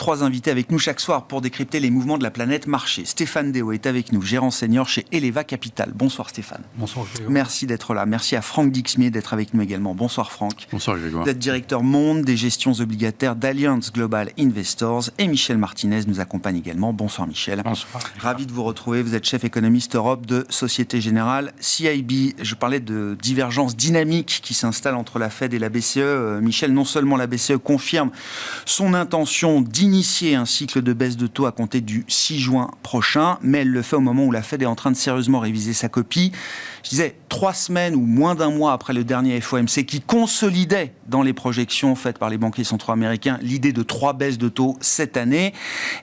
3 invités avec nous chaque soir pour décrypter les mouvements de la planète marché. Stéphane Déo est avec nous, gérant senior chez Eleva Capital. Bonsoir Stéphane. Bonsoir Grégoire. Merci d'être là. Merci à Franck Dixmier d'être avec nous également. Bonsoir Franck. Bonsoir Grégoire. Vous êtes directeur monde des gestions obligataires d'Allianz Global Investors. Et Michel Martinez nous accompagne également. Bonsoir Michel. Bonsoir. Ravi de vous retrouver. Vous êtes chef économiste Europe de Société Générale CIB. Je parlais de divergence dynamique qui s'installe entre la Fed et la BCE. Michel, non seulement la BCE confirme son intention d'initier un cycle de baisse de taux à compter du 6 juin prochain, mais elle le fait au moment où la Fed est en train de sérieusement réviser sa copie. Je disais, 3 semaines ou moins d'un mois après le dernier FOMC qui consolidait dans les projections faites par les banquiers centraux américains l'idée de 3 baisses de taux cette année,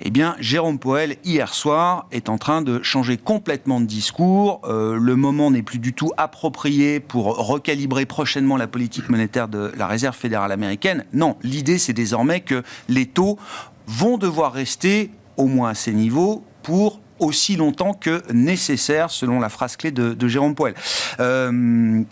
eh bien, Jérôme Powell, hier soir, est en train de changer complètement de discours. Le moment n'est plus du tout approprié pour recalibrer prochainement la politique monétaire de la Réserve fédérale américaine. Non, l'idée, c'est désormais que les taux vont devoir rester au moins à ces niveaux pour aussi longtemps que nécessaire, selon la phrase clé de Jérôme Powell.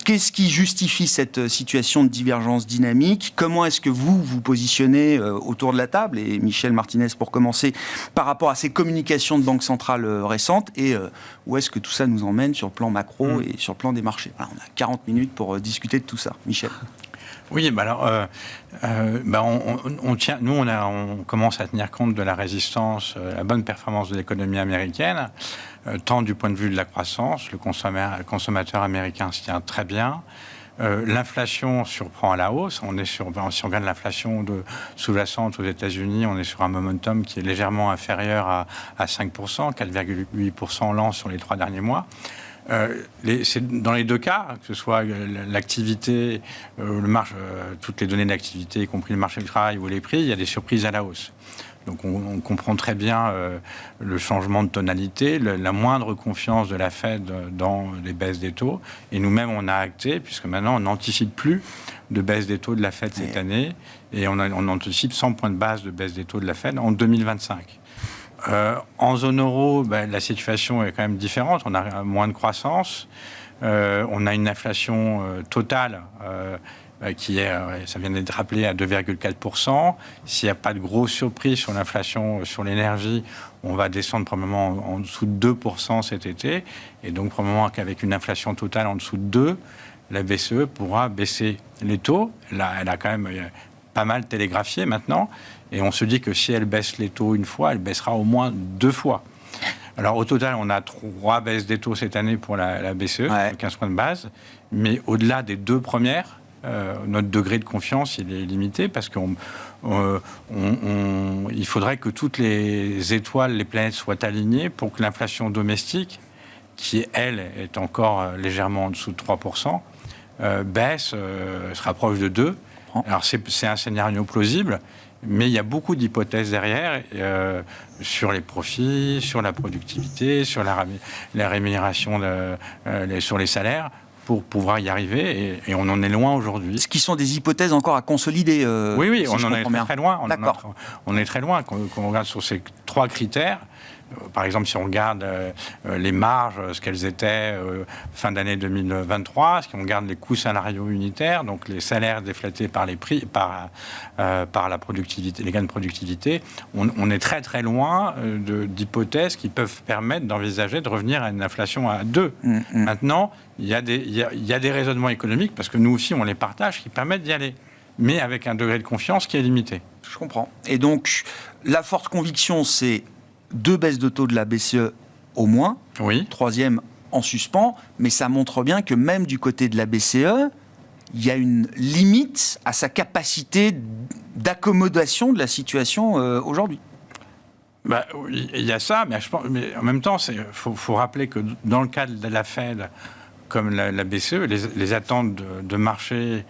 Qu'est-ce qui justifie cette situation de divergence dynamique ? Comment est-ce que vous vous positionnez autour de la table ? Et Michel Martinez, pour commencer, par rapport à ces communications de banque centrale récentes, et où est-ce que tout ça nous emmène sur le plan macro et sur le plan des marchés ? Voilà, on a 40 minutes pour discuter de tout ça. Michel. Oui, alors, on commence à tenir compte de la résistance, la bonne performance de l'économie américaine, tant du point de vue de la croissance, le consommateur américain se tient très bien. L'inflation surprend à la hausse. Si on regarde l'inflation sous-jacente aux États-Unis, on est sur un momentum qui est légèrement inférieur à 5%, 4,8% l'an sur les 3 derniers mois. C'est dans les deux cas, que ce soit l'activité, toutes les données d'activité, y compris le marché du travail ou les prix, il y a des surprises à la hausse. Donc on comprend très bien le changement de tonalité, la moindre confiance de la Fed dans les baisses des taux. Et nous-mêmes, on a acté, puisque maintenant, on n'anticipe plus de baisse des taux de la Fed cette année. Et on anticipe 100 points de base de baisse des taux de la Fed en 2025. En zone euro, la situation est quand même différente. On a moins de croissance. On a une inflation totale qui est, ça vient d'être rappelé, à 2,4%. S'il n'y a pas de grosse surprise sur l'inflation, sur l'énergie, on va descendre probablement en dessous de 2% cet été. Et donc, probablement qu'avec une inflation totale en dessous de 2, la BCE pourra baisser les taux. Là, elle a quand même pas mal télégraphié maintenant. Et on se dit que si elle baisse les taux une fois, elle baissera au moins 2 fois. Alors au total, on a 3 baisses des taux cette année pour la BCE, 15 points de base. Mais au-delà des 2 premières, notre degré de confiance, il est limité parce qu'il faudrait que toutes les étoiles, les planètes soient alignées pour que l'inflation domestique, qui elle est encore légèrement en dessous de 3%, baisse, se rapproche de 2. Alors c'est un scénario plausible, mais il y a beaucoup d'hypothèses derrière sur les profits, sur la productivité, sur la rémunération, sur les salaires, pour pouvoir y arriver, et on en est loin aujourd'hui. Ce qui sont des hypothèses encore à consolider. Oui, on en est très loin. On est très loin. Quand on regarde sur ces 3 critères, par exemple, si on regarde les marges, ce qu'elles étaient fin d'année 2023, si on regarde les coûts salariaux unitaires, donc les salaires déflatés par les prix, par la productivité, les gains de productivité, on est très très loin d'hypothèses qui peuvent permettre d'envisager de revenir à une inflation à 2. Maintenant, il y a des raisonnements économiques, parce que nous aussi on les partage, qui permettent d'y aller, mais avec un degré de confiance qui est limité. Je comprends. Et donc, la forte conviction, c'est 2 baisses de taux de la BCE au moins, oui. 3e en suspens, mais ça montre bien que même du côté de la BCE, il y a une limite à sa capacité d'accommodation de la situation aujourd'hui. Il y a ça, mais en même temps, faut rappeler que dans le cadre de la Fed, comme la BCE, les attentes de marché,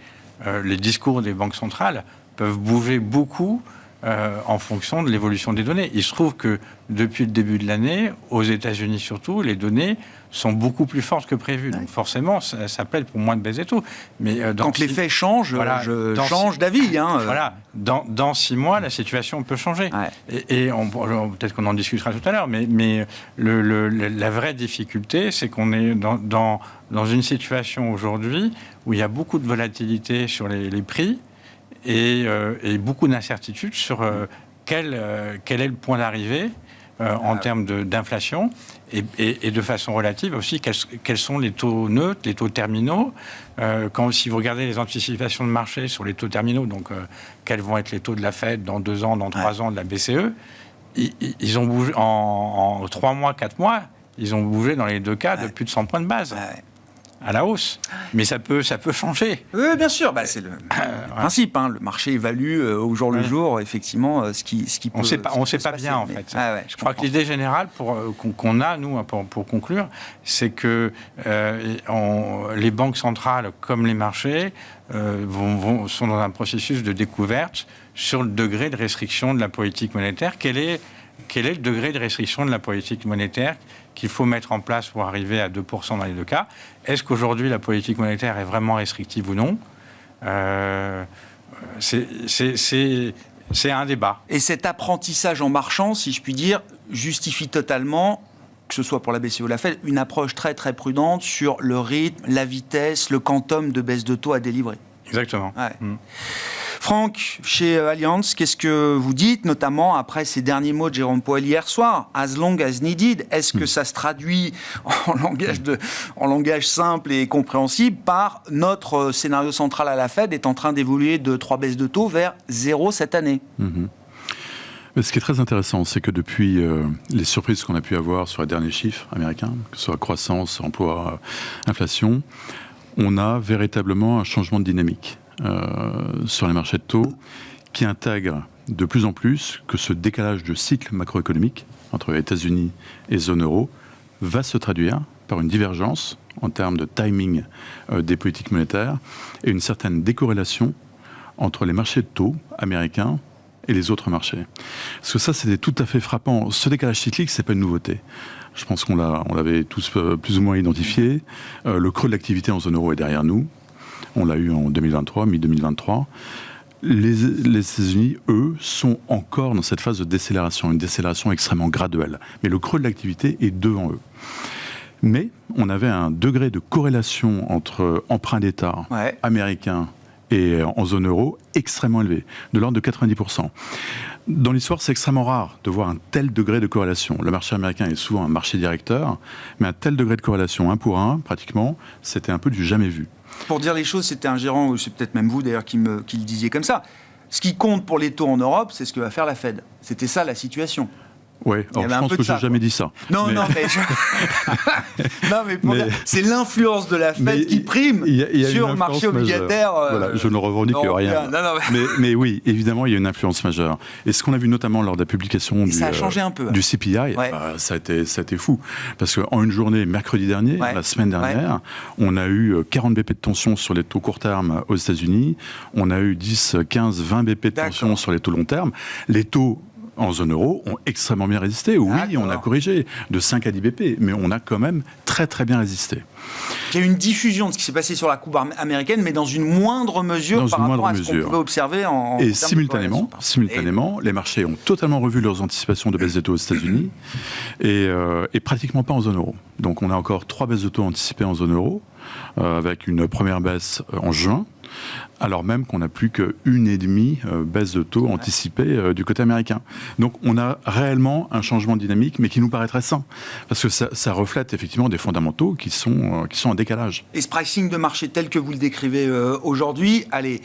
les discours des banques centrales peuvent bouger beaucoup en fonction de l'évolution des données. Il se trouve que depuis le début de l'année, aux États-Unis surtout, les données sont beaucoup plus fortes que prévu. Donc forcément, ça plaide pour moins de baisse des taux. Mais quand les faits changent, je change d'avis. Voilà, dans 6 mois, la situation peut changer. Ouais. Et peut-être qu'on en discutera tout à l'heure, mais la vraie difficulté, c'est qu'on est dans une situation aujourd'hui où il y a beaucoup de volatilité sur les prix, et beaucoup d'incertitudes sur quel est le point d'arrivée en termes d'inflation et de façon relative aussi, quels sont les taux neutres, les taux terminaux. Si vous regardez les anticipations de marché sur les taux terminaux, donc quels vont être les taux de la Fed dans 2 ans, dans 3 ans de la BCE, ils ont bougé en 3 mois, 4 mois, ils ont bougé dans les 2 cas de plus de 100 points de base. À la hausse. Mais ça peut changer. Oui, bien sûr. C'est le principe. Le marché évalue au jour le jour, effectivement, ce qui peut. On ne sait pas bien, en fait. Je crois que l'idée générale qu'on a, nous, pour conclure, c'est que les banques centrales, comme les marchés, sont dans un processus de découverte sur le degré de restriction de la politique monétaire. Quel est le degré de restriction de la politique monétaire qu'il faut mettre en place pour arriver à 2% dans les 2 cas? Est-ce qu'aujourd'hui, la politique monétaire est vraiment restrictive ou non? C'est un débat. Et cet apprentissage en marchant, si je puis dire, justifie totalement, que ce soit pour la BCE ou la Fed, une approche très très prudente sur le rythme, la vitesse, le quantum de baisse de taux à délivrer. Exactement. Franck, chez Allianz, qu'est-ce que vous dites, notamment après ces derniers mots de Jérôme Powell hier soir, as long as needed? Est-ce que ça se traduit en langage simple et compréhensible par notre scénario central à la Fed est en train d'évoluer de 3 baisses de taux vers 0 cette année? Mais ce qui est très intéressant, c'est que depuis les surprises qu'on a pu avoir sur les derniers chiffres américains, que ce soit croissance, emploi, inflation, on a véritablement un changement de dynamique sur les marchés de taux qui intègre de plus en plus que ce décalage de cycle macroéconomique entre les États-Unis et zone euro va se traduire par une divergence en termes de timing des politiques monétaires et une certaine décorrélation entre les marchés de taux américains et les autres marchés. Parce que ça, c'était tout à fait frappant. Ce décalage cyclique, c'est pas une nouveauté. Je pense qu'on l'avait tous plus ou moins identifié. Le creux de l'activité en zone euro est derrière nous. On l'a eu en 2023, mi-2023. Les États-Unis, eux, sont encore dans cette phase de décélération, une décélération extrêmement graduelle. Mais le creux de l'activité est devant eux. Mais on avait un degré de corrélation entre emprunt d'État américain et en zone euro extrêmement élevé, de l'ordre de 90%. Dans l'histoire, c'est extrêmement rare de voir un tel degré de corrélation. Le marché américain est souvent un marché directeur, mais un tel degré de corrélation, 1 pour 1, pratiquement, c'était un peu du jamais vu. Pour dire les choses, c'était un gérant, ou c'est peut-être même vous d'ailleurs qui le disiez comme ça. Ce qui compte pour les taux en Europe, c'est ce que va faire la Fed. C'était ça la situation. Oui, alors je pense que je n'ai jamais dit ça. Non, mais c'est l'influence de la Fed qui prime sur le marché obligataire. Voilà, je ne revendique rien. Mais oui, évidemment, il y a une influence majeure. Et ce qu'on a vu notamment lors de la publication du CPI, ça a été fou. Parce qu'en une journée, mercredi dernier, la semaine dernière, on a eu 40 BP de tension sur les taux court terme aux États-Unis. On a eu 10, 15, 20 BP de tension sur les taux long terme. Les taux en zone euro ont extrêmement bien résisté. Oui, on a corrigé de 5 à 10 BP, mais on a quand même très très bien résisté. Il y a eu une diffusion de ce qui s'est passé sur la courbe américaine, mais dans une moindre mesure par rapport à ce qu'on pouvait observer en Et simultanément, les marchés ont totalement revu leurs anticipations de baisse des taux aux États-Unis et pratiquement pas en zone euro. Donc on a encore 3 baisses de taux anticipées en zone euro, avec une première baisse en juin, alors même qu'on n'a plus qu'une et demie baisse de taux anticipée du côté américain. Donc on a réellement un changement de dynamique, mais qui nous paraît très sain, parce que ça reflète effectivement des fondamentaux qui sont en décalage. Et ce pricing de marché tel que vous le décrivez aujourd'hui, allez,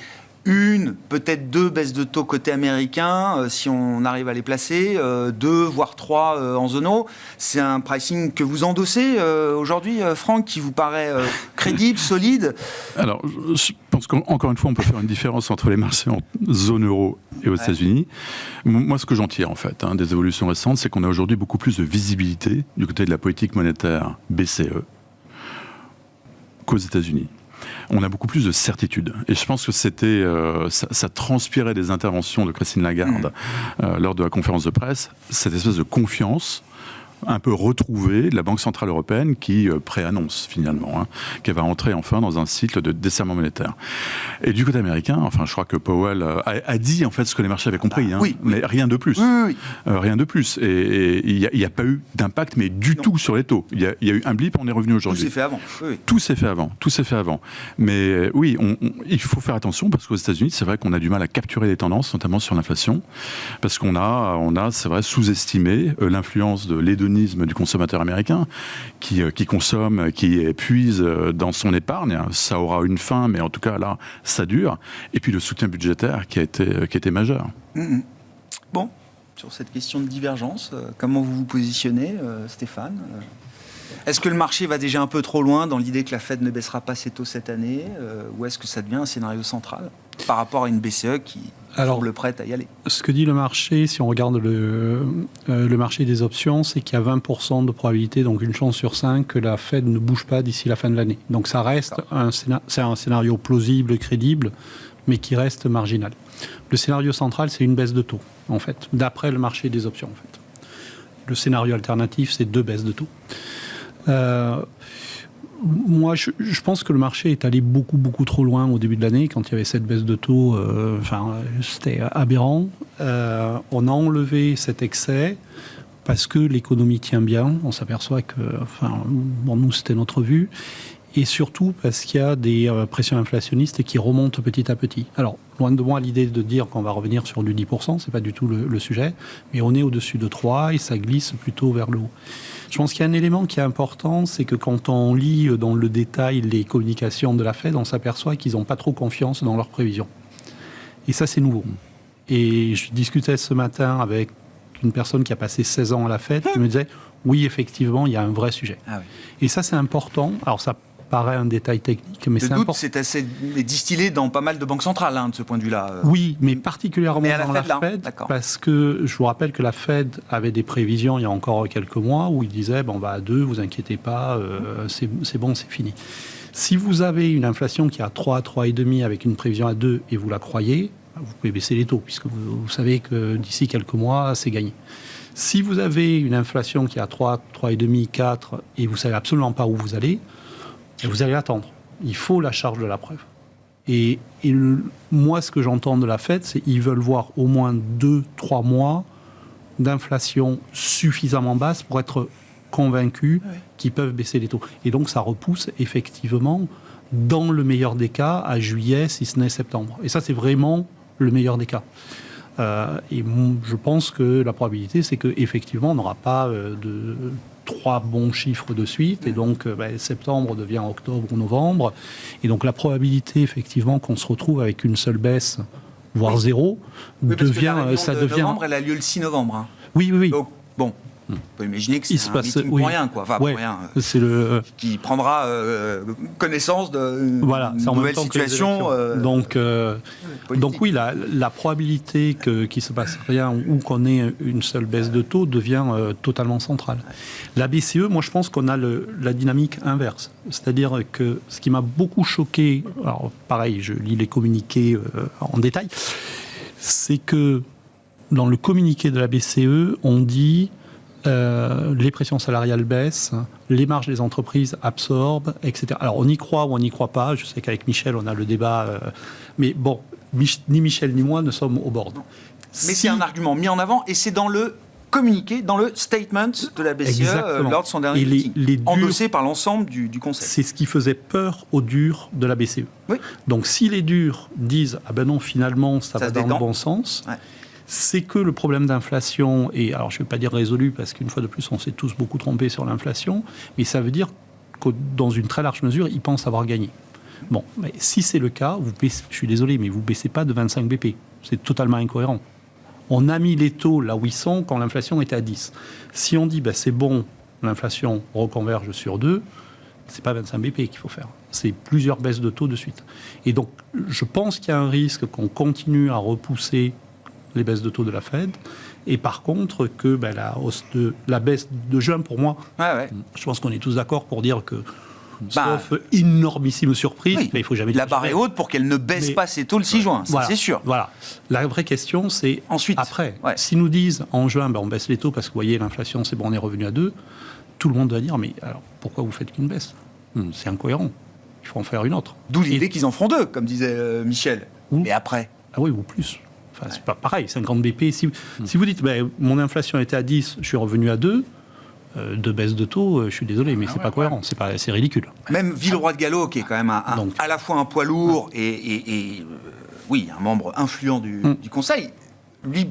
une, peut-être 2 baisses de taux côté américain, si on arrive à les placer, 2, voire 3 en zone euro. C'est un pricing que vous endossez aujourd'hui, Franck, qui vous paraît crédible, solide? Alors, je pense qu'encore une fois, on peut faire une différence entre les marchés en zone euro et aux États-Unis. Moi, ce que j'en tire, en fait, des évolutions récentes, c'est qu'on a aujourd'hui beaucoup plus de visibilité du côté de la politique monétaire BCE qu'aux États-Unis. On a beaucoup plus de certitude. Et je pense que ça transpirait des interventions de Christine Lagarde lors de la conférence de presse, cette espèce de confiance un peu retrouvé de la Banque Centrale Européenne qui préannonce finalement qu'elle va entrer enfin dans un cycle de desserrement monétaire. Et du côté américain, enfin je crois que Powell a dit en fait ce que les marchés avaient compris, mais rien de plus. Rien de plus. Et il n'y a pas eu d'impact, mais du tout sur les taux. Il y a eu un blip, on est revenu aujourd'hui. Tout s'est fait avant. Tout s'est fait avant. Mais oui, il faut faire attention parce qu'aux États-Unis, c'est vrai qu'on a du mal à capturer les tendances, notamment sur l'inflation, parce qu'on a c'est vrai, sous-estimé l'influence de l'hédonisme du consommateur américain qui consomme, qui épuise dans son épargne. Ça aura une fin, mais en tout cas là, ça dure. Et puis le soutien budgétaire qui a été majeur. Bon, sur cette question de divergence, comment vous vous positionnez, Stéphane ? Est-ce que le marché va déjà un peu trop loin dans l'idée que la Fed ne baissera pas ses taux cette année, ou est-ce que ça devient un scénario central par rapport à une BCE qui semble prête à y aller? Ce que dit le marché, si on regarde le marché des options, c'est qu'il y a 20% de probabilité, donc une chance sur 5, que la Fed ne bouge pas d'ici la fin de l'année. Donc ça reste un scénario plausible, crédible, mais qui reste marginal. Le scénario central, c'est une baisse de taux, en fait, d'après le marché des options, en fait. Le scénario alternatif, c'est 2 baisses de taux. Moi, je pense que le marché est allé beaucoup trop loin au début de l'année, quand il y avait cette baisse de taux. C'était aberrant. On a enlevé cet excès parce que l'économie tient bien. On s'aperçoit que, nous, c'était notre vue. Et surtout parce qu'il y a des pressions inflationnistes qui remontent petit à petit. Alors, loin de moi l'idée de dire qu'on va revenir sur du 10%, c'est pas du tout le sujet, mais on est au-dessus de 3 et ça glisse plutôt vers le haut. Je pense qu'il y a un élément qui est important, c'est que quand on lit dans le détail les communications de la Fed, on s'aperçoit qu'ils n'ont pas trop confiance dans leurs prévisions. Et ça, c'est nouveau. Et je discutais ce matin avec une personne qui a passé 16 ans à la Fed, qui me disait, oui, effectivement, il y a un vrai sujet. Ah oui. Et ça, c'est important. Alors, ça paraît un détail technique, mais c'est important. C'est assez distillé dans pas mal de banques centrales, de ce point de vue-là. Oui, mais particulièrement dans la Fed, parce que je vous rappelle que la Fed avait des prévisions il y a encore quelques mois où il disait, on va à 2, vous inquiétez pas, c'est bon, c'est fini. Si vous avez une inflation qui est à 3, 3,5 avec une prévision à 2 et vous la croyez, vous pouvez baisser les taux, puisque vous savez que d'ici quelques mois, c'est gagné. Si vous avez une inflation qui est à 3, 3,5, 4 et vous savez absolument pas où vous allez attendre. Il faut la charge de la preuve. Et moi, ce que j'entends de la Fed, c'est qu'ils veulent voir au moins 2-3 mois d'inflation suffisamment basse pour être convaincus qu'ils peuvent baisser les taux. Et donc, ça repousse effectivement, dans le meilleur des cas, à juillet, si ce n'est septembre. Et ça, c'est vraiment le meilleur des cas. Et je pense que la probabilité, c'est qu'effectivement, on n'aura pas de 3 bons chiffres de suite, et donc septembre devient octobre ou novembre, et donc la probabilité effectivement qu'on se retrouve avec une seule baisse, voire zéro, devient... Novembre, elle a lieu le 6 novembre. Oui. Donc, bon, on peut imaginer que c'est un meeting pour rien, quoi. Pour rien, c'est qui prendra connaissance d'une nouvelle situation. Donc oui, la probabilité qu'il ne se passe rien ou qu'on ait une seule baisse de taux devient totalement centrale. La BCE, moi je pense qu'on a la dynamique inverse. C'est-à-dire que ce qui m'a beaucoup choqué, alors pareil, je lis les communiqués en détail, c'est que dans le communiqué de la BCE, on dit les pressions salariales baissent, les marges des entreprises absorbent, etc. Alors on y croit ou on n'y croit pas. Je sais qu'avec Michel, on a le débat. Mais bon, ni Michel ni moi ne sommes au bord. Mais c'est un argument mis en avant et c'est dans le communiqué, dans le statement de la BCE lors de son dernier meeting, endossé par l'ensemble du Conseil. C'est ce qui faisait peur aux durs de la BCE. Oui. Donc si les durs disent « Ah ben non, finalement, ça va dans le bon sens », c'est que le problème d'inflation est, alors je ne vais pas dire résolu, parce qu'une fois de plus, on s'est tous beaucoup trompés sur l'inflation, mais ça veut dire que dans une très large mesure, ils pensent avoir gagné. Bon, mais si c'est le cas, je suis désolé, mais vous ne baissez pas de 25 BP. C'est totalement incohérent. On a mis les taux là où ils sont quand l'inflation était à 10. Si on dit, c'est bon, l'inflation reconverge sur 2, ce n'est pas 25 BP qu'il faut faire. C'est plusieurs baisses de taux de suite. Et donc, je pense qu'il y a un risque qu'on continue à repousser les baisses de taux de la Fed, et par contre la baisse de juin, pour moi, je pense qu'on est tous d'accord pour dire que sauf énormissime surprise, mais il faut jamais... La barre est haute pour qu'elle ne baisse pas ses taux le 6 juin, ça c'est sûr. Voilà. La vraie question, c'est ensuite. Après, s'ils nous disent en juin, on baisse les taux parce que vous voyez, l'inflation, c'est bon, on est revenu à 2, tout le monde va dire, mais alors pourquoi vous faites qu'une baisse ? C'est incohérent. Il faut en faire une autre. D'où l'idée qu'ils en feront 2, comme disait Michel. Mais après. Ah oui, ou plus. Enfin, c'est pas pareil, 50 BP. Si vous dites, mon inflation était à 10, je suis revenu à 2, de baisse de taux, je suis désolé, mais c'est pas cohérent, c'est ridicule. Même Villeroy de Galhau, qui est quand même à la fois un poids lourd et un membre influent du Conseil, lui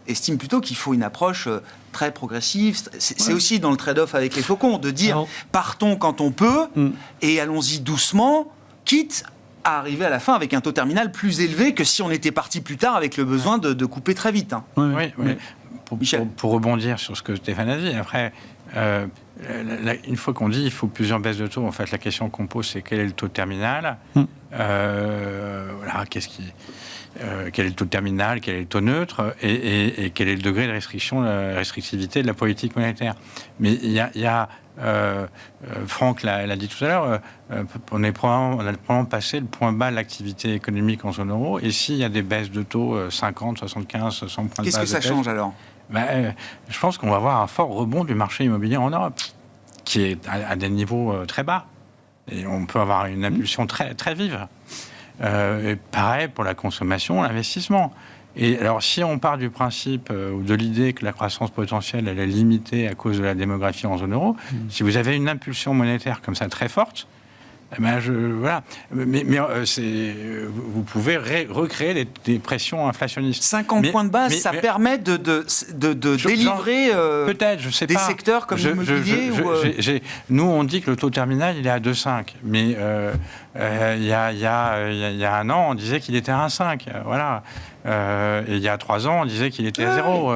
estime plutôt qu'il faut une approche très progressive. C'est aussi dans le trade-off avec les faucons, de dire partons quand on peut et allons-y doucement, quitte à arriver à la fin avec un taux terminal plus élevé que si on était parti plus tard avec le besoin de couper très vite. Oui. Pour rebondir sur ce que Stéphane a dit, après, une fois qu'on dit il faut plusieurs baisses de taux, en fait, la question qu'on pose, c'est quel est le taux terminal quel est le taux terminal, quel est le taux neutre et quel est le degré de restrictivité de la politique monétaire. Mais il y a Franck l'a dit tout à l'heure, on a probablement passé le point bas de l'activité économique en zone euro, et s'il y a des baisses de taux 50, 75, 100 points de base... Qu'est-ce que ça change alors ? Je pense qu'on va avoir un fort rebond du marché immobilier en Europe, qui est à des niveaux très bas. Et on peut avoir une impulsion très, très vive. Et pareil pour la consommation, l'investissement. Et alors, si on part du principe ou de l'idée que la croissance potentielle, elle est limitée à cause de la démographie en zone euro, si vous avez une impulsion monétaire comme ça très forte, voilà. Mais vous pouvez recréer des pressions inflationnistes. 50 points de base, ça permet de délivrer peut-être, je sais des pas. secteurs comme l'immobilier Nous, on dit que le taux terminal, il est à 2,5. Mais il y a un an, on disait qu'il était à 1,5. Voilà. Et il y a 3 ans, on disait qu'il était à 0.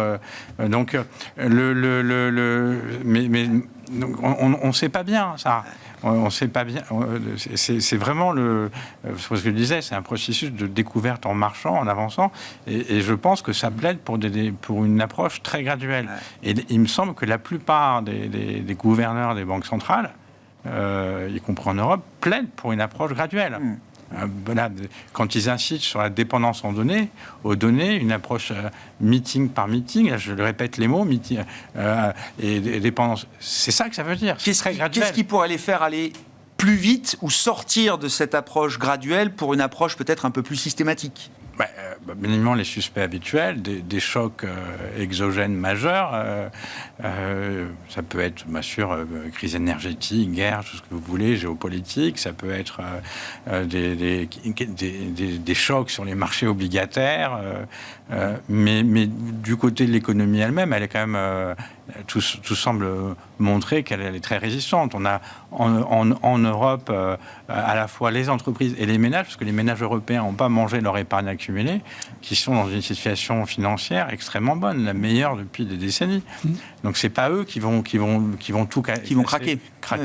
Donc, on ne sait pas bien, ça. On ne sait pas bien. C'est vraiment ce que je disais, c'est un processus de découverte en marchant, en avançant. Et je pense que ça plaide pour une approche très graduelle. Et il me semble que la plupart des gouverneurs des banques centrales, y compris en Europe, plaident pour une approche graduelle. Voilà, quand ils incitent sur la dépendance aux données, une approche meeting par meeting, je le répète les mots, meeting, et dépendance, c'est ça que ça veut dire. Qu'est-ce qui pourrait les faire aller plus vite ou sortir de cette approche graduelle pour une approche peut-être un peu plus systématique ? Bien évidemment, les suspects habituels, des chocs exogènes majeurs. Ça peut être, bien sûr, crise énergétique, guerre, tout ce que vous voulez, géopolitique. Ça peut être des chocs sur les marchés obligataires. Mais du côté de l'économie elle-même, elle est quand même... Tout semble montrer qu'elle est très résistante. On a en Europe à la fois les entreprises et les ménages, parce que les ménages européens n'ont pas mangé leur épargne accumulée, qui sont dans une situation financière extrêmement bonne, la meilleure depuis des décennies. Donc c'est pas eux qui vont tout craquer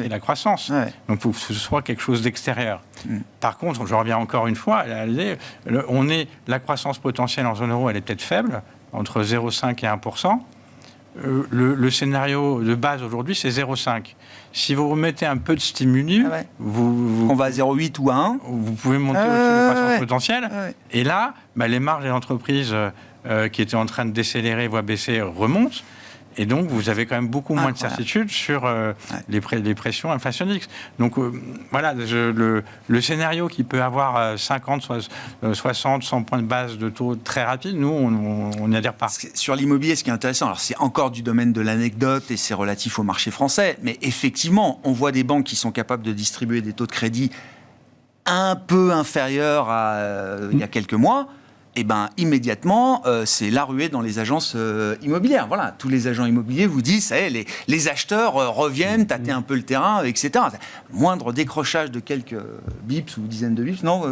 la croissance. Donc il faut que ce soit quelque chose d'extérieur. Par contre, je reviens encore une fois à l'idée, la croissance potentielle en zone euro, elle est peut-être faible, entre 0,5 et 1%. Le scénario de base aujourd'hui, c'est 0,5. Si vous remettez un peu de stimuli, on va à 0,8 ou à 1, vous pouvez monter au-dessus de la croissance potentielle. Et là, les marges des entreprises qui étaient en train de décélérer, voire baisser, remontent. Et donc, vous avez quand même beaucoup moins de certitude sur les pressions inflationnistes. Donc, voilà, le scénario qui peut avoir 50, 60, 100 points de base de taux très rapide, nous, on n'y adhère pas. Sur l'immobilier, ce qui est intéressant, alors c'est encore du domaine de l'anecdote et c'est relatif au marché français, mais effectivement, on voit des banques qui sont capables de distribuer des taux de crédit un peu inférieurs à il y a quelques mois. Et immédiatement, c'est la ruée dans les agences immobilières. Voilà, tous les agents immobiliers vous disent, les acheteurs reviennent tâter un peu le terrain, etc. Moindre décrochage de quelques bips ou dizaines de bips, non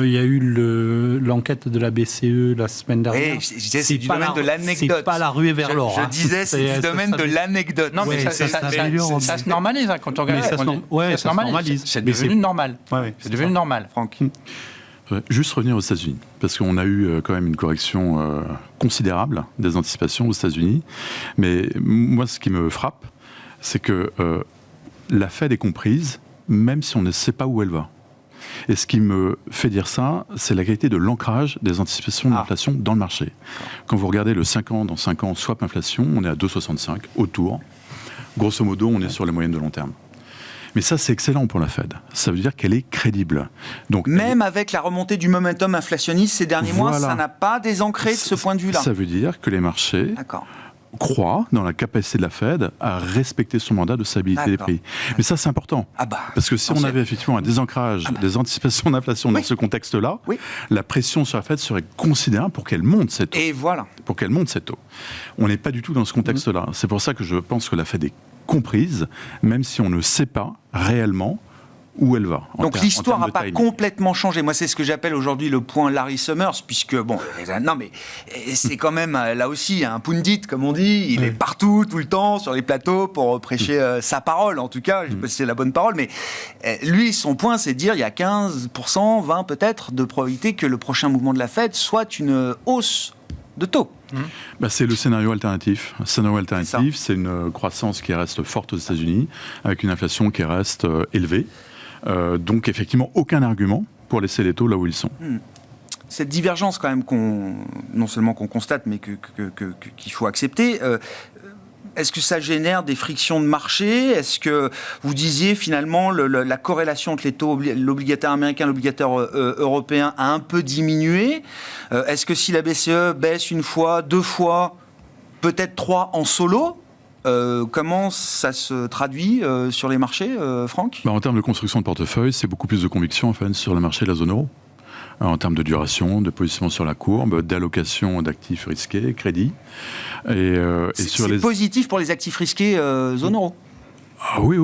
Il y a eu l'enquête de la BCE la semaine dernière. Je disais, c'est du domaine de l'anecdote. C'est pas la ruée vers l'or. Je disais, c'est du domaine de l'anecdote. Non, mais ça se normalise quand on regarde. Ça se normalise. C'est devenu normal. C'est devenu normal, Franck. Juste revenir aux États-Unis, parce qu'on a eu quand même une correction considérable des anticipations aux États-Unis. Mais moi, ce qui me frappe, c'est que la Fed est comprise même si on ne sait pas où elle va. Et ce qui me fait dire ça, c'est la qualité de l'ancrage des anticipations d'inflation dans le marché. Quand vous regardez le 5 ans dans 5 ans swap inflation, on est à 2,65 autour. Grosso modo, on est sur les moyennes de long terme. Mais ça, c'est excellent pour la Fed. Ça veut dire qu'elle est crédible. Donc, même avec la remontée du momentum inflationniste ces derniers mois, ça n'a pas désancré de ce point de vue-là. Ça veut dire que les marchés croient dans la capacité de la Fed à respecter son mandat de stabilité des prix. Mais ça, c'est important. Parce que si on avait effectivement un désancrage des anticipations d'inflation dans ce contexte-là, la pression sur la Fed serait considérable pour qu'elle monte ses taux. Et voilà. Pour qu'elle monte ses taux. On n'est pas du tout dans ce contexte-là. C'est pour ça que je pense que la Fed est comprise, même si on ne sait pas réellement où elle va. Donc l'histoire n'a pas complètement changé. Moi, c'est ce que j'appelle aujourd'hui le point Larry Summers, puisque, bon, non mais c'est quand même, là aussi, un pundit, comme on dit, il est partout, tout le temps, sur les plateaux, pour prêcher sa parole, en tout cas, je ne sais pas si c'est la bonne parole, mais lui, son point, c'est de dire, il y a 15%, 20 peut-être, de probabilité que le prochain mouvement de la Fed soit une hausse de taux. C'est le scénario alternatif. Le scénario alternatif, c'est une croissance qui reste forte aux États-Unis, avec une inflation qui reste élevée. Donc, effectivement, aucun argument pour laisser les taux là où ils sont. Cette divergence, quand même, non seulement qu'on constate, mais qu'il faut accepter, est-ce que ça génère des frictions de marché ? Est-ce que vous disiez, finalement, la corrélation entre les taux, l'obligataire américain et l'obligataire européen a un peu diminué ? Est-ce que si la BCE baisse une fois, 2 fois, peut-être 3 en solo ? Comment ça se traduit sur les marchés, Franck ? En termes de construction de portefeuille, c'est beaucoup plus de conviction en fait, sur le marché de la zone euro. En termes de duration, de positionnement sur la courbe, d'allocation d'actifs risqués, crédit. C'est positif pour les actifs risqués zone euro. Oui,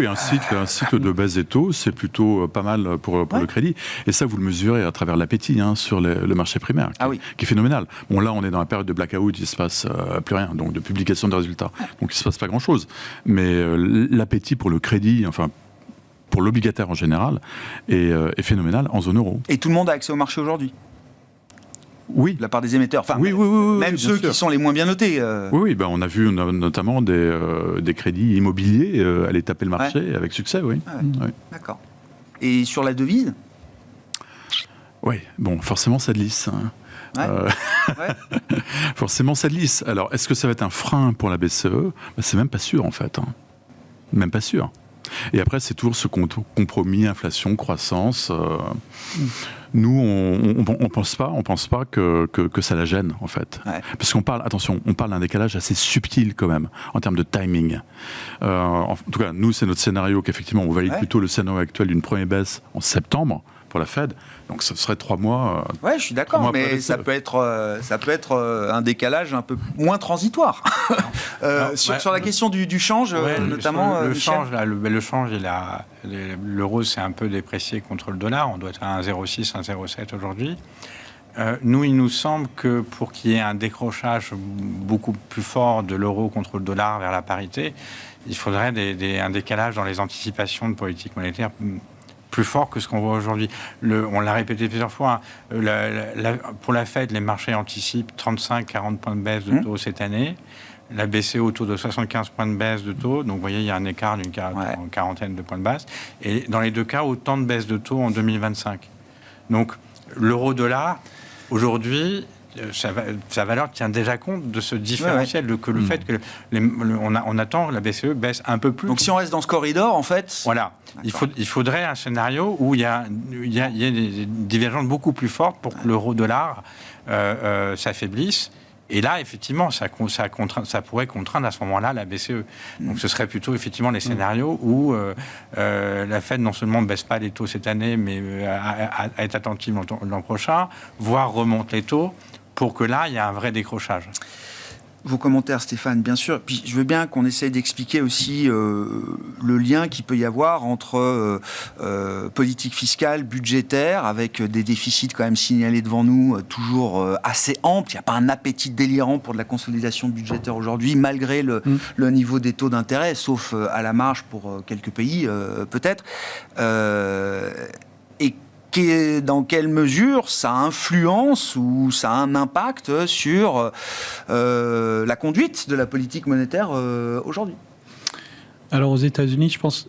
un cycle de baisse des taux, c'est plutôt pas mal pour le crédit. Et ça, vous le mesurez à travers l'appétit sur le marché primaire, qui est phénoménal. Bon, là, on est dans la période de blackout, il ne se passe plus rien, donc de publication de résultats. Donc, il ne se passe pas grand-chose. Mais l'appétit pour le crédit, enfin, pour l'obligataire en général, est phénoménal en zone euro. Et tout le monde a accès au marché aujourd'hui ? Oui. De la part des émetteurs. Enfin, même ceux qui sont les moins bien notés. On a vu notamment des crédits immobiliers aller taper le marché avec succès, oui. D'accord. Et sur la devise ? Oui, forcément ça glisse. Forcément ça glisse. Alors, est-ce que ça va être un frein pour la BCE ? C'est même pas sûr, en fait. Même pas sûr. Et après, c'est toujours ce compromis inflation, croissance. Nous, on pense pas que ça la gêne, en fait. Parce qu'on parle d'un décalage assez subtil, quand même, en termes de timing. En tout cas, nous, c'est notre scénario qu'effectivement, on valide plutôt le scénario actuel d'une première baisse en septembre pour la Fed. Donc, ce serait 3 mois. Je suis d'accord, mais ça peut être un décalage un peu moins transitoire. Sur la question du change, notamment. Le change, l'euro s'est un peu déprécié contre le dollar. On doit être à 1,06, 1,07 aujourd'hui. Nous, il nous semble que pour qu'il y ait un décrochage beaucoup plus fort de l'euro contre le dollar vers la parité, il faudrait un décalage dans les anticipations de politique monétaire plus fort que ce qu'on voit aujourd'hui. On l'a répété plusieurs fois, pour la Fed, les marchés anticipent 35-40 points de baisse de taux cette année. La BCE autour de 75 points de baisse de taux. Donc, vous voyez, il y a un écart d'une quarantaine de points de base. Et dans les deux cas, autant de baisse de taux en 2025. Donc, l'euro-dollar, aujourd'hui, sa valeur tient déjà compte de ce différentiel, le fait que on attend que la BCE baisse un peu plus. Donc, si on reste dans ce corridor, en fait... Voilà. Il faudrait un scénario où il y a des divergences beaucoup plus fortes pour que l'euro-dollar s'affaiblisse. Et là, effectivement, ça pourrait contraindre à ce moment-là la BCE. Donc, ce serait plutôt, effectivement, les scénarios où la Fed non seulement ne baisse pas les taux cette année, mais est attentive l'an prochain, voire remonte les taux, pour que là, il y ait un vrai décrochage. Vos commentaires, Stéphane, bien sûr. Puis je veux bien qu'on essaye d'expliquer aussi le lien qu'il peut y avoir entre politique fiscale, budgétaire, avec des déficits quand même signalés devant nous, toujours assez amples. Il n'y a pas un appétit délirant pour de la consolidation budgétaire aujourd'hui, malgré le niveau des taux d'intérêt, sauf à la marge pour quelques pays, peut-être. Et dans quelle mesure ça influence ou ça a un impact sur la conduite de la politique monétaire aujourd'hui ? Alors aux États-Unis, je pense,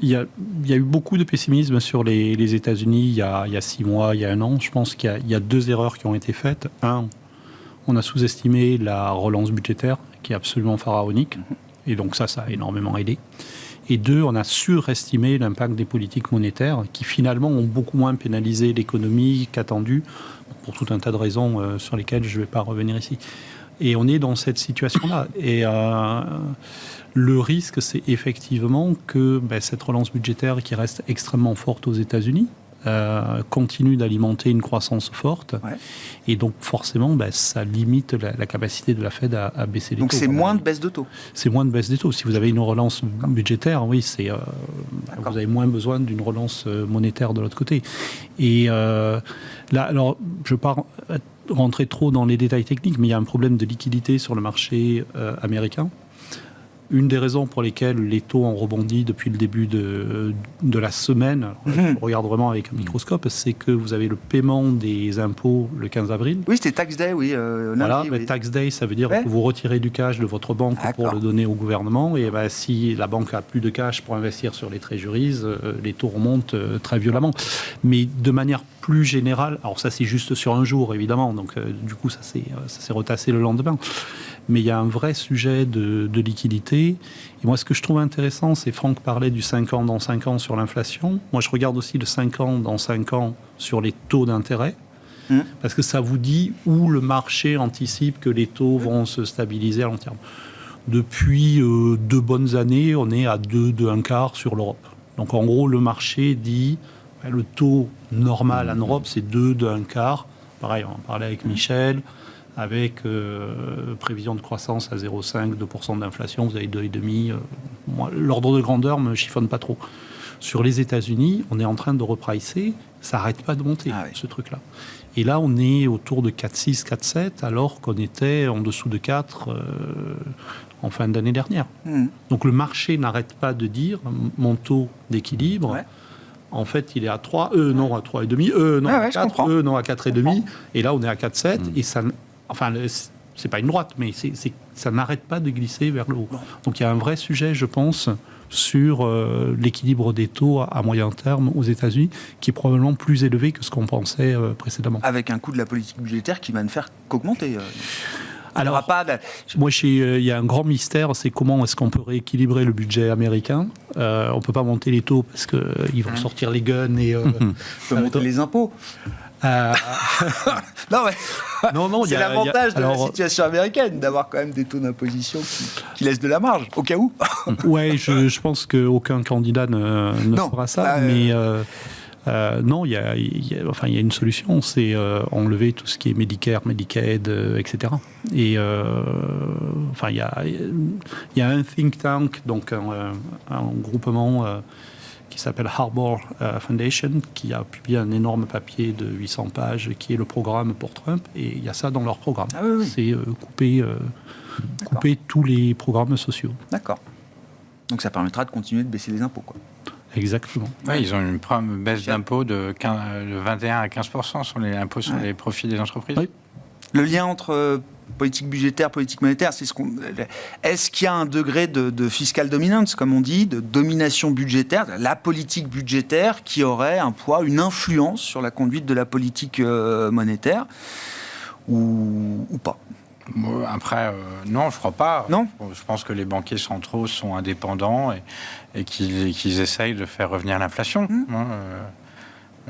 il y a eu beaucoup de pessimisme sur les États-Unis il y a 6 mois, il y a 1 an. Je pense qu'il y a 2 erreurs qui ont été faites. Un, on a sous-estimé la relance budgétaire, qui est absolument pharaonique. Et donc ça a énormément aidé. Et 2, on a surestimé l'impact des politiques monétaires, qui finalement ont beaucoup moins pénalisé l'économie qu'attendu, pour tout un tas de raisons sur lesquelles je ne vais pas revenir ici. Et on est dans cette situation-là. Et le risque, c'est effectivement que cette relance budgétaire qui reste extrêmement forte aux États-Unis continue d'alimenter une croissance forte. Ouais. Et donc, forcément, ça limite la capacité de la Fed à baisser les taux. Donc, c'est moins de baisse de taux. C'est moins de baisse des taux. Si vous avez une relance budgétaire, oui, vous avez moins besoin d'une relance monétaire de l'autre côté. Et là, alors, je ne vais pas rentrer trop dans les détails techniques, mais il y a un problème de liquidité sur le marché américain. Une des raisons pour lesquelles les taux ont rebondi depuis le début de la semaine, je regarde vraiment avec un microscope, c'est que vous avez le paiement des impôts le 15 avril. Oui, c'était Tax Day, oui. Voilà, oui. Tax Day, ça veut dire que vous retirez du cash de votre banque pour le donner au gouvernement. Et si la banque a plus de cash pour investir sur les treasuries, les taux remontent très violemment. Mais de manière plus générale, alors ça c'est juste sur un jour évidemment, donc du coup ça s'est retassé le lendemain. Mais il y a un vrai sujet de liquidité. Et moi, ce que je trouve intéressant, c'est Franck parlait du 5 ans dans 5 ans sur l'inflation. Moi, je regarde aussi le 5 ans dans 5 ans sur les taux d'intérêt. Parce que ça vous dit où le marché anticipe que les taux vont se stabiliser à long terme. Depuis 2 bonnes années, on est à 2,25 sur l'Europe. Donc, en gros, le marché dit le taux normal en Europe, c'est 2,25. Pareil, on en parlait avec Michel. Avec prévision de croissance à 0,5, 2% d'inflation, vous avez 2,5. L'ordre de grandeur ne me chiffonne pas trop. Sur les États-Unis, on est en train de repricer, ça n'arrête pas de monter, ce truc-là. Et là, on est autour de 4,6, 4,7, alors qu'on était en dessous de 4 en fin d'année dernière. Donc le marché n'arrête pas de dire, mon taux d'équilibre... En fait, il est à 3, non à 3,5, non à 4, non à 4,5. Et là, on est à 4,7. Et ça, enfin, c'est pas une droite, mais ça n'arrête pas de glisser vers le haut. Donc, il y a un vrai sujet, je pense, sur l'équilibre des taux à moyen terme aux États-Unis, qui est probablement plus élevé que ce qu'on pensait précédemment. Avec un coût de la politique budgétaire qui va ne faire qu'augmenter. Alors, moi, il y a un grand mystère, c'est comment est-ce qu'on peut rééquilibrer le budget américain. On ne peut pas monter les taux parce qu'ils vont sortir les guns et... on peut monter les impôts. Non, c'est l'avantage de la situation américaine, d'avoir quand même des taux d'imposition qui laissent de la marge, au cas où. Oui, je pense qu'aucun candidat ne fera ça, mais... non, il y a une solution, c'est enlever tout ce qui est Medicare, Medicaid, etc. Et il y a un think tank, donc un groupement qui s'appelle Harbor Foundation, qui a publié un énorme papier de 800 pages, qui est le programme pour Trump, et il y a ça dans leur programme. C'est couper tous les programmes sociaux. D'accord. Donc ça permettra de continuer de baisser les impôts, quoi. Exactement. Ouais, ils ont une baisse d'impôts de 21 à 15% sur les impôts sur les profits des entreprises. Oui. Le lien entre politique budgétaire, politique monétaire, est-ce qu'il y a un degré de fiscal dominance, comme on dit, de domination budgétaire, la politique budgétaire qui aurait un poids, une influence sur la conduite de la politique monétaire ou pas? Après, non, je crois pas. Non. Je pense que les banquiers centraux sont indépendants et qu'ils essayent de faire revenir l'inflation.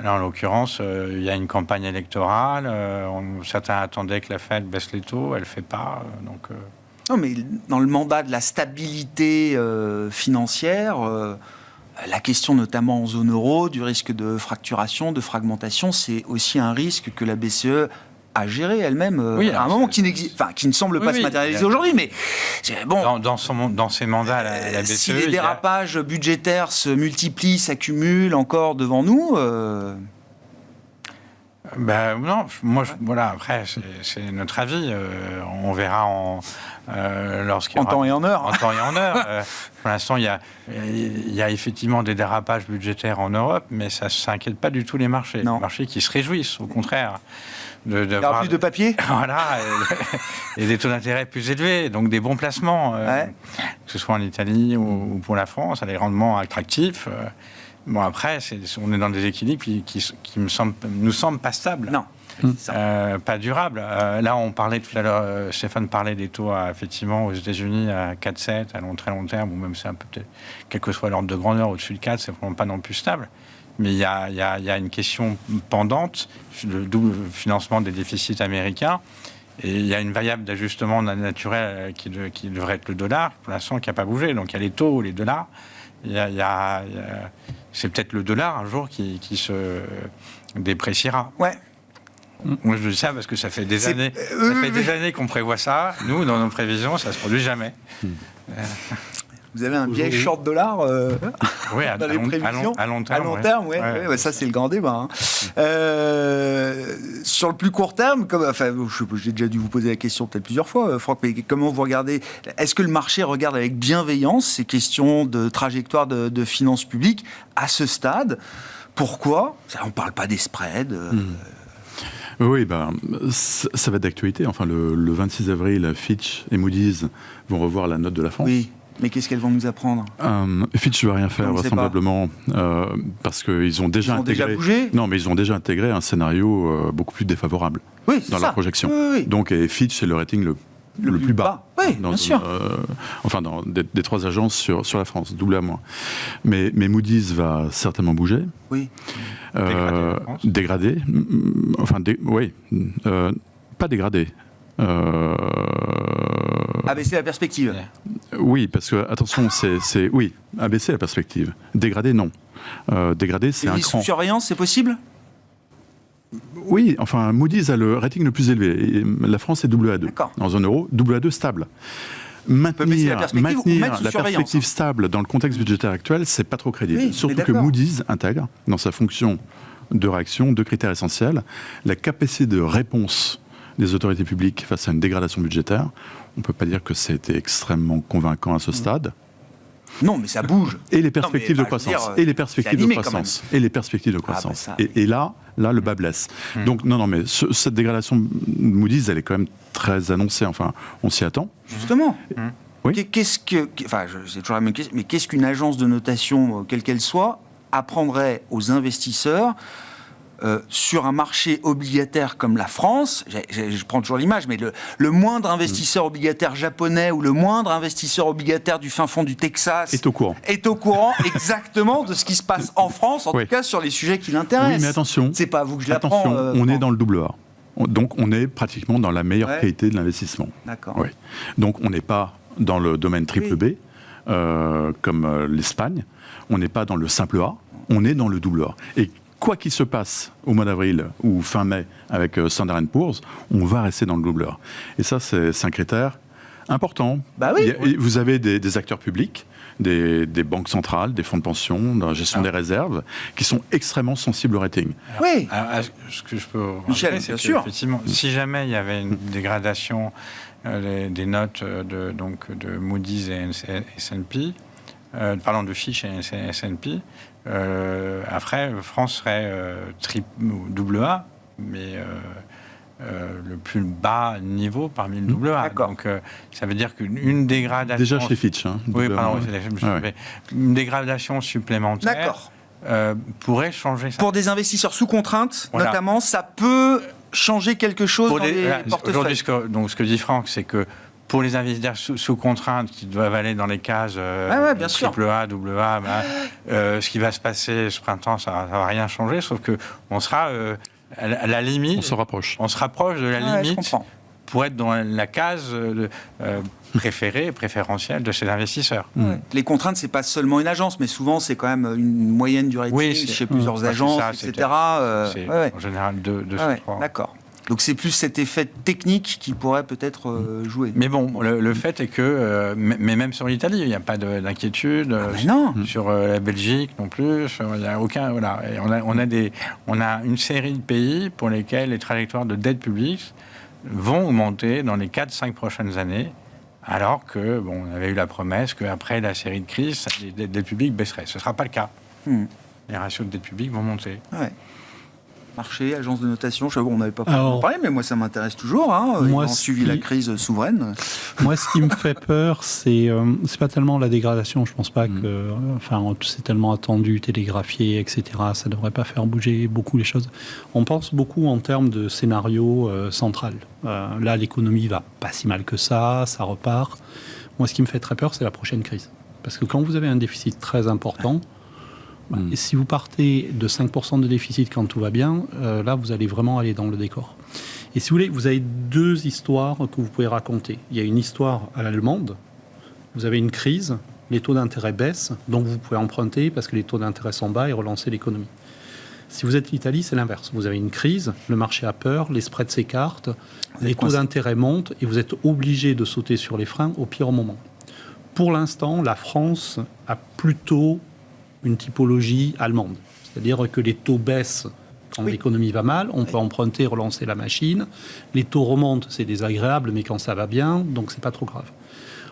Là, en l'occurrence, il y a une campagne électorale. Certains attendaient que la Fed baisse les taux. Elle ne le fait pas. Non, mais dans le mandat de la stabilité financière, la question notamment en zone euro, du risque de fracturation, de fragmentation, c'est aussi un risque que la BCE à gérer elle-même à un moment qui ne semble pas se matérialiser aujourd'hui, mais bon, dans ses mandats, la BCE, si les dérapages budgétaires se multiplient, s'accumulent encore devant nous, Non, voilà, après, c'est notre avis. On verra lorsqu'il y aura... En temps et en heure. En temps et en heure. Pour l'instant, il y a effectivement des dérapages budgétaires en Europe, mais ça ne s'inquiète pas du tout les marchés. Non. Les marchés qui se réjouissent, au contraire. Il y aura plus de papier. Voilà, et des taux d'intérêt plus élevés, donc des bons placements, que ce soit en Italie ou pour la France, à des rendements attractifs. Bon, après, on est dans des équilibres qui nous semblent pas stables. Non. Pas durables. Là, on parlait tout à l'heure, Stéphane parlait des taux effectivement aux États-Unis à 4,7 à très long terme, ou même c'est un peu peut-être, quel que soit l'ordre de grandeur, au-dessus de 4, c'est vraiment pas non plus stable. Mais il y a une question pendante, le double financement des déficits américains, et il y a une variable d'ajustement naturel qui devrait être le dollar, pour l'instant, qui n'a pas bougé. Donc il y a les taux, les dollars. C'est peut-être le dollar un jour qui se dépréciera. Ouais. Moi, je dis ça parce que ça fait des années qu'on prévoit ça. Nous, dans nos prévisions, ça ne se produit jamais. Vous avez un vieil short dollar oui, dans les prévisions à long terme. À long terme, ouais, ça, c'est le grand débat. Sur le plus court terme, j'ai déjà dû vous poser la question peut-être plusieurs fois, Franck, mais comment vous regardez? Est-ce que le marché regarde avec bienveillance ces questions de trajectoire de finances publiques à ce stade? Pourquoi? On ne parle pas des spreads. Oui, ça va être d'actualité. Enfin, le 26 avril, Fitch et Moody's vont revoir la note de la France. Oui, mais qu'est-ce qu'elles vont nous apprendre? Fitch ne va rien faire, vraisemblablement, parce qu'ils ont déjà intégré... bougé. Non, mais ils ont déjà intégré un scénario beaucoup plus défavorable dans la projection. Oui. Donc, Fitch, c'est le rating le plus bas. Oui, bien sûr. Des trois agences sur la France, double A-. Mais Moody's va certainement bouger. Oui. Dégradé. Pas dégradé. Abaisser la perspective. Oui, parce que, attention, oui, abaisser la perspective. Dégradé, non. Dégradé, c'est un cran. Sous surveillance, c'est possible? Oui, enfin, Moody's a le rating le plus élevé. Et la France est AA2. D'accord. En zone euro, AA2 stable. Maintenir la perspective stable dans le contexte budgétaire actuel, c'est pas trop crédible. Oui, surtout que Moody's intègre, dans sa fonction de réaction, deux critères essentiels. La capacité de réponse des autorités publiques face à une dégradation budgétaire. On ne peut pas dire que c'était extrêmement convaincant à ce stade. Non, mais ça bouge. Et les perspectives de croissance. Et les perspectives de croissance. Et là, le bas blesse. Donc, non, mais cette dégradation Moody's, elle est quand même très annoncée. Enfin, on s'y attend. Justement. Oui. C'est toujours la même question, mais qu'est-ce qu'une agence de notation, quelle qu'elle soit, apprendrait aux investisseurs sur un marché obligataire comme la France? Je prends toujours l'image, mais le moindre investisseur obligataire japonais ou le moindre investisseur obligataire du fin fond du Texas est au courant exactement de ce qui se passe en France, en tout cas sur les sujets qui l'intéressent. Oui, mais attention, c'est pas à vous que je l'apprends. On est dans le AA. Donc on est pratiquement dans la meilleure qualité de l'investissement. D'accord. Oui. Donc on n'est pas dans le domaine triple B, comme l'Espagne. On n'est pas dans le simple A. On est dans le AA. Et quoi qu'il se passe au mois d'avril ou fin mai avec Standard & Poor's, on va rester dans le AA. Et ça, c'est un critère important. Bah oui. Vous avez des acteurs publics, des banques centrales, des fonds de pension, de la gestion des réserves, qui sont extrêmement sensibles au rating. Oui. Ce que je peux Michel, rappeler, c'est bien sûr. Effectivement, si jamais il y avait une dégradation des notes de Moody's et S&P, de Fitch et S&P, après, France serait AA, mais le plus bas niveau parmi le AA. Donc, ça veut dire qu'une dégradation... Déjà chez Fitch. Oui, pardon, une dégradation supplémentaire pourrait changer ça. Pour des investisseurs sous contrainte, notamment, ça peut changer quelque chose dans les portefeuilles. Aujourd'hui, ce que dit Franck, c'est que pour les investisseurs sous contrainte qui doivent aller dans les cases triple A, double A, ce qui va se passer ce printemps, ça ne va rien changer, sauf qu'on sera à la limite. On se rapproche. On se rapproche de la limite pour être dans la case préférentielle de ces investisseurs. Les contraintes, c'est pas seulement une agence, mais souvent c'est quand même une moyenne du rating chez plusieurs agences, etc. En général, deux, trois. D'accord. Donc c'est plus cet effet technique qui pourrait peut-être jouer. Mais bon, le fait est que, mais même sur l'Italie, il n'y a pas d'inquiétude. Sur la Belgique non plus. Il n'y a aucun. Voilà. Et on a une série de pays pour lesquels les trajectoires de dette publique vont augmenter dans les 4-5 prochaines années. Alors que, on avait eu la promesse qu'après la série de crises, les dettes publiques baisseraient. Ce ne sera pas le cas. Les ratios de dette publique vont monter. Ouais. Marché, agence de notation, on n'avait pas parlé, mais moi ça m'intéresse toujours. Moi, suivi la crise souveraine. Moi, ce qui me fait peur, c'est pas tellement la dégradation. Je pense pas que, c'est tellement attendu, télégraphié, etc. Ça devrait pas faire bouger beaucoup les choses. On pense beaucoup en termes de scénario central. Là, l'économie va pas si mal que ça repart. Moi, ce qui me fait très peur, c'est la prochaine crise, parce que quand vous avez un déficit très important. Et si vous partez de 5% de déficit quand tout va bien, là, vous allez vraiment aller dans le décor. Et si vous voulez, vous avez deux histoires que vous pouvez raconter. Il y a une histoire à l'allemande. Vous avez une crise, les taux d'intérêt baissent, donc vous pouvez emprunter parce que les taux d'intérêt sont bas et relancer l'économie. Si vous êtes l'Italie, c'est l'inverse. Vous avez une crise, le marché a peur, les spreads s'écartent, les taux d'intérêt montent et vous êtes obligé de sauter sur les freins au pire moment. Pour l'instant, la France a plutôt une typologie allemande. C'est-à-dire que les taux baissent quand l'économie va mal, on peut emprunter, relancer la machine. Les taux remontent, c'est désagréable, mais quand ça va bien, donc c'est pas trop grave.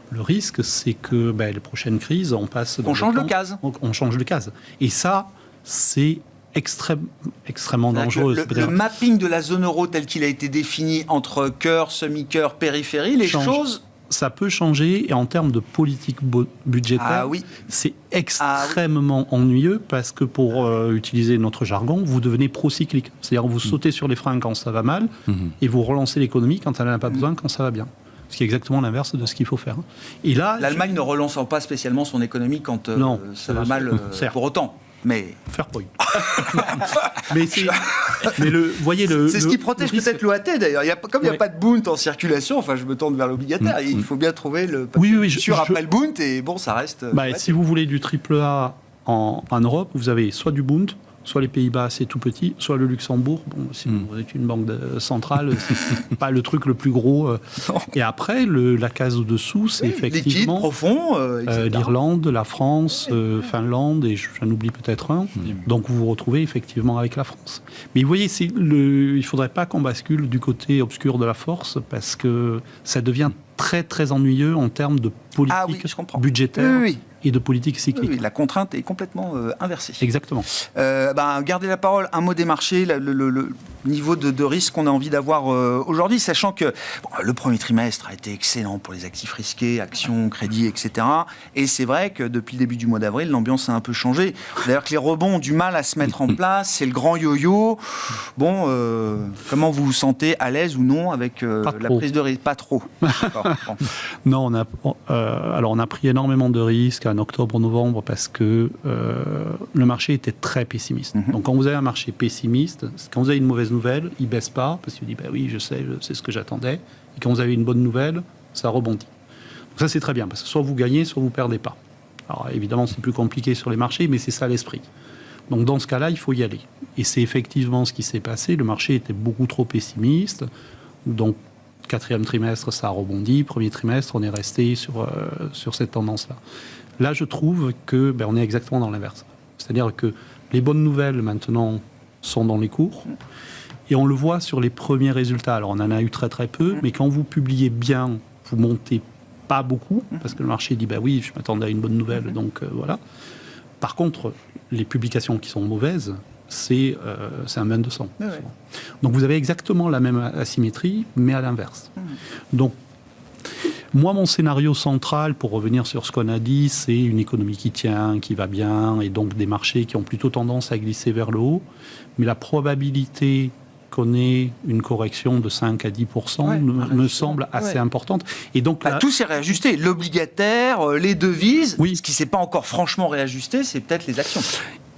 Le risque, c'est que les prochaines crises, on passe... On change le case. On change le case. Et ça, c'est extrêmement dangereux. Le mapping de la zone euro tel qu'il a été défini entre cœur, semi-cœur, périphérie, choses... Ça peut changer, et en termes de politique budgétaire, c'est extrêmement ennuyeux, parce que pour utiliser notre jargon, vous devenez procyclique. C'est-à-dire vous sautez sur les freins quand ça va mal, et vous relancez l'économie quand elle n'en a pas besoin, quand ça va bien. Ce qui est exactement l'inverse de ce qu'il faut faire. Et là, l'Allemagne ne relançant pas spécialement son économie quand ça va mal pour autant. Mais fair point. C'est ce qui protège peut-être l'OAT d'ailleurs. Comme il n'y a pas de Bund en circulation, je me tourne vers l'obligataire. Il faut bien trouver le après le Bund, et ça reste. Si vous voulez du AAA en Europe, vous avez soit du Bund, soit les Pays-Bas, c'est tout petit, soit le Luxembourg. Si vous êtes une banque centrale, c'est pas le truc le plus gros. Et après, la case au-dessous, c'est effectivement liquide, profond, l'Irlande, la France, Finlande, et j'en oublie peut-être un. Donc vous vous retrouvez effectivement avec la France. Mais vous voyez, il ne faudrait pas qu'on bascule du côté obscur de la force, parce que ça devient très très ennuyeux en termes de politique budgétaire. Et de politique cyclique. Oui, la contrainte est complètement inversée. Exactement. Gardez la parole, un mot des marchés, le niveau de risque qu'on a envie d'avoir aujourd'hui, sachant que le premier trimestre a été excellent pour les actifs risqués, actions, crédits, etc. Et c'est vrai que depuis le début du mois d'avril, l'ambiance a un peu changé. D'ailleurs que les rebonds ont du mal à se mettre en place, c'est le grand yo-yo. Comment vous vous sentez, à l'aise ou non avec la prise de risque? Pas trop. Non, on a pris énormément de risques en octobre-novembre, parce que le marché était très pessimiste. Donc quand vous avez un marché pessimiste, quand vous avez une mauvaise nouvelle, il ne baisse pas, parce qu'il dit oui, je sais, c'est ce que j'attendais. Et quand vous avez une bonne nouvelle, ça rebondit. Donc ça, c'est très bien, parce que soit vous gagnez, soit vous ne perdez pas. Alors évidemment, c'est plus compliqué sur les marchés, mais c'est ça l'esprit. Donc dans ce cas-là, il faut y aller. Et c'est effectivement ce qui s'est passé. Le marché était beaucoup trop pessimiste. Donc, quatrième trimestre, ça a rebondi. Premier trimestre, on est resté sur cette tendance-là. Là, je trouve que on est exactement dans l'inverse. C'est-à-dire que les bonnes nouvelles, maintenant, sont dans les cours. Et on le voit sur les premiers résultats. Alors, on en a eu très, très peu. Mais quand vous publiez bien, vous montez pas beaucoup. Parce que le marché dit, oui, je m'attendais à une bonne nouvelle. Donc, voilà. Par contre, les publications qui sont mauvaises, c'est un bain de sang. Donc, vous avez exactement la même asymétrie, mais à l'inverse. Donc, moi, mon scénario central, pour revenir sur ce qu'on a dit, c'est une économie qui tient, qui va bien, et donc des marchés qui ont plutôt tendance à glisser vers le haut. Mais la probabilité qu'on ait une correction de 5 à 10% me semble assez importante. Et donc, tout s'est réajusté. L'obligataire, les devises. Ce qui ne s'est pas encore franchement réajusté, c'est peut-être les actions.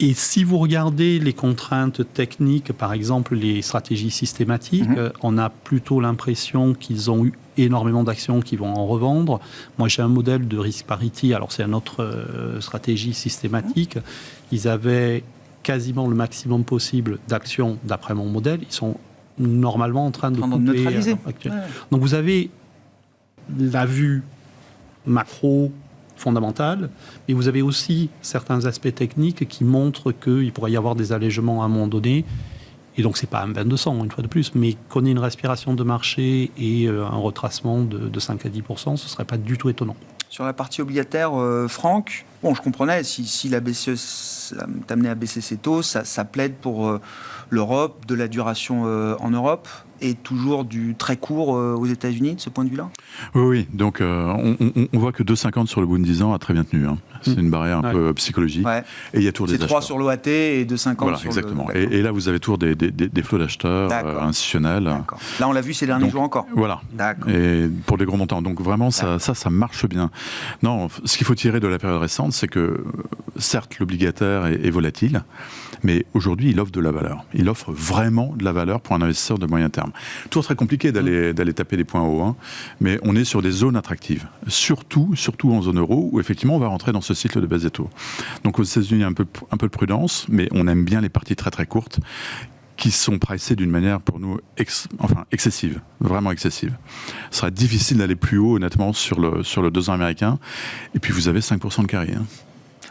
Et si vous regardez les contraintes techniques, par exemple les stratégies systématiques, on a plutôt l'impression qu'ils ont eu énormément d'actions qui vont en revendre. Moi, j'ai un modèle de risk parity, alors c'est une autre stratégie systématique. Ils avaient quasiment le maximum possible d'actions d'après mon modèle. Ils sont normalement en train de couper, neutraliser. Actuellement. Donc vous avez la vue macro fondamentale, mais vous avez aussi certains aspects techniques qui montrent qu'il pourrait y avoir des allègements à un moment donné. Et donc, ce n'est pas un 2200, une fois de plus, mais qu'on ait une respiration de marché et un retracement de 5 à 10%, ce ne serait pas du tout étonnant. Sur la partie obligataire, Franck, bon, je comprenais, si la BCE est amenée à baisser ses taux, ça plaide pour l'Europe, de la duration en Europe, et toujours du très court aux États-Unis, de ce point de vue-là. Oui. Donc, on voit que 2,50 sur le bout de 10 ans a très bien tenu. Hein. C'est une barrière un peu psychologique. Ouais. Et il y a toujours des acheteurs. C'est 3 sur l'OAT et 2,50 voilà, sur exactement. le... Et là, vous avez toujours des flots d'acheteurs institutionnels. D'accord. Là, on l'a vu ces derniers jours encore. Voilà. D'accord. Et pour des gros montants. Donc, vraiment, ça marche bien. Non, ce qu'il faut tirer de la période récente, c'est que, certes, l'obligataire est volatile, mais aujourd'hui, il offre de la valeur. Il offre vraiment de la valeur pour un investisseur de moyen terme. Toujours très compliqué d'aller taper des points hauts, hein, mais on est sur des zones attractives. Surtout en zone euro, où effectivement, on va rentrer dans ce cycle de baisse des taux. Donc, aux États-Unis, un peu de prudence, mais on aime bien les parties très très courtes, qui sont pricées d'une manière pour nous excessive, vraiment excessive. Ce sera difficile d'aller plus haut, honnêtement, sur le 2 ans américain. Et puis, vous avez 5% de carry. Hein.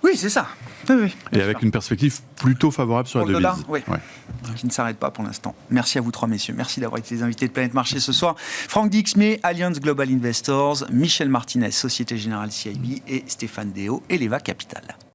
Oui, c'est ça. Oui, et avec une perspective plutôt favorable sur pour la devise. Oui. Ouais. Qui ne s'arrête pas pour l'instant. Merci à vous trois, messieurs. Merci d'avoir été les invités de Planète Marché ce soir. Franck Dixmé, Allianz Global Investors, Michel Martinez, Société Générale CIB et Stéphane Déo, Eleva Capital.